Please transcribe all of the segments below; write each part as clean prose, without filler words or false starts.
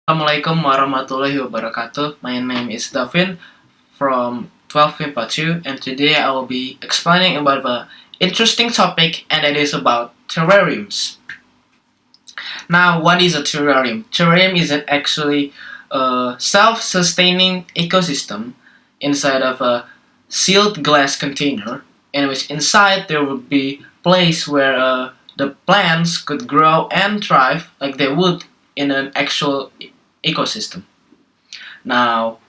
Assalamualaikum warahmatullahi wabarakatuh. My name is Dhafin from 12 Mipa 2, and today I will be explaining about the interesting topic, and it is about terrariums. Now, what is a terrarium? Terrarium is actually a self-sustaining ecosystem inside of a sealed glass container, in which inside there would be place where the plants could grow and thrive like they would in an actual ecosystem. Now,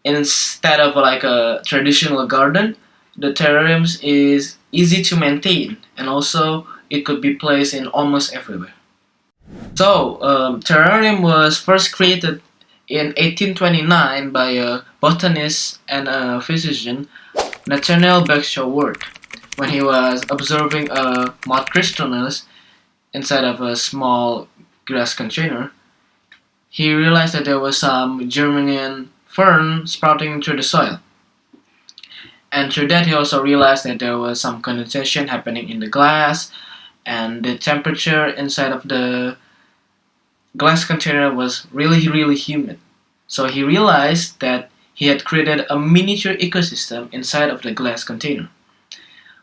instead of like a traditional garden, the terrariums is easy to maintain, and also it could be placed in almost everywhere. So, terrarium was first created in 1829 by a botanist and a physician, Nathaniel Berkshire-Ward, when he was observing a mud crystals inside of a small grass container. He realized that there was some germinating fern sprouting through the soil. And through that, he also realized that there was some condensation happening in the glass, and the temperature inside of the glass container was really humid. So he realized that he had created a miniature ecosystem inside of the glass container,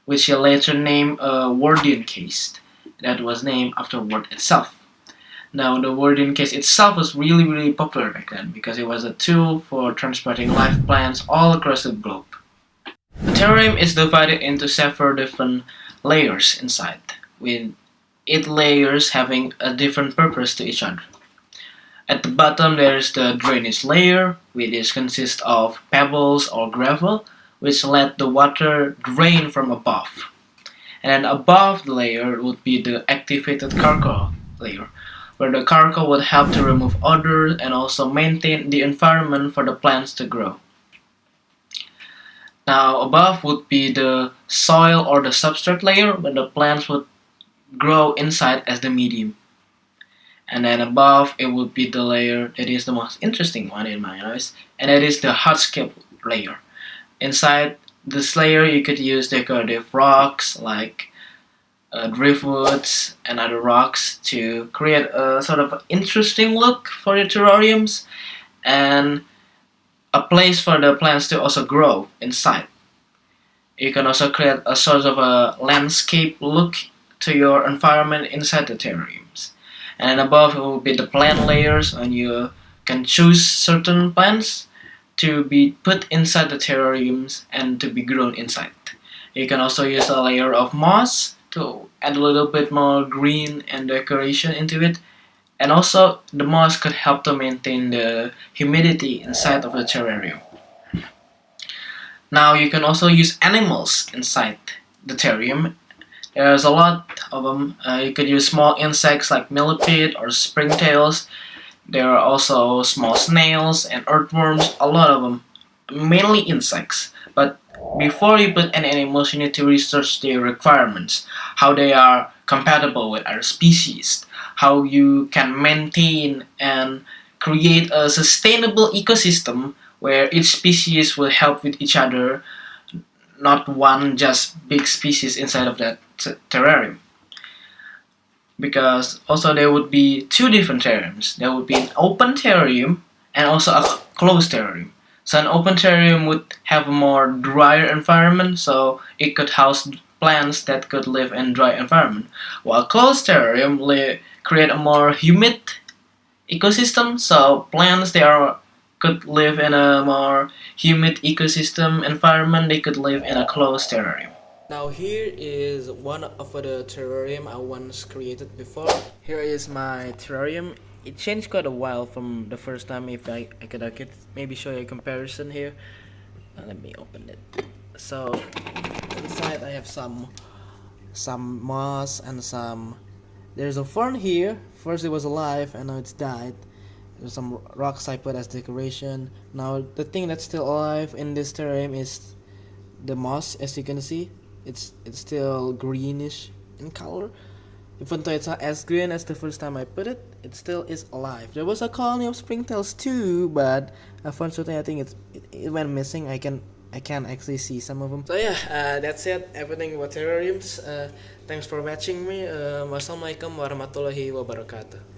which he later named a Wardian case. That was named after Ward itself. Now, the Wardian case itself was really popular back then because it was a tool for transporting live plants all across the globe. The terrarium is divided into several different layers inside, with 8 layers having a different purpose to each other. At the bottom there is the drainage layer, which consists of pebbles or gravel, which let the water drain from above. And then above the layer would be the activated charcoal layer, where the charcoal would help to remove odor and also maintain the environment for the plants to grow. Now above would be the soil or the substrate layer, where the plants would grow inside as the medium. And then above it would be the layer that is the most interesting one in my eyes, and that is the hardscape layer. Inside this layer you could use decorative rocks like driftwoods and other rocks to create a sort of interesting look for the terrariums, and a place for the plants to also grow inside. You can also create a sort of a landscape look to your environment inside the terrariums. And then above it will be the plant layers, and you can choose certain plants to be put inside the terrariums and to be grown inside. You can also use a layer of moss to add a little bit more green and decoration into it. And also the moss could help to maintain the humidity inside of the terrarium. Now you can also use animals inside the terrarium. There's a lot of them. You could use small insects like millipede or springtails. There are also small snails and earthworms, a lot of them, mainly insects. But before you put any animals, you need to research their requirements, how they are compatible with other species, how you can maintain and create a sustainable ecosystem where each species will help with each other, not one just big species inside of that terrarium. Because also there would be 2 different terrariums. There would be an open terrarium and also a closed terrarium. So an open terrarium would have a more drier environment, so it could house plants that could live in dry environment, while a closed terrarium create a more humid ecosystem, so plants could live in a more humid ecosystem environment. They could live in a closed terrarium. Now here is one of the terrarium I once created before. Here is my terrarium. It changed quite a while from the first time. If I could maybe show you a comparison here. Let me open it. So inside I have some moss and there's a fern here. First it was alive and now it's died. There's some rocks I put as decoration. Now the thing that's still alive in this terrarium is the moss. As you can see, it's still greenish in color. Even though it's not as green as the first time I put it, it still is alive. There was a colony of springtails too, but unfortunately I think it went missing. I can actually see some of them. So yeah, that's it. Everything about terrariums. Thanks for watching me. Wassalamualaikum warahmatullahi wabarakatuh.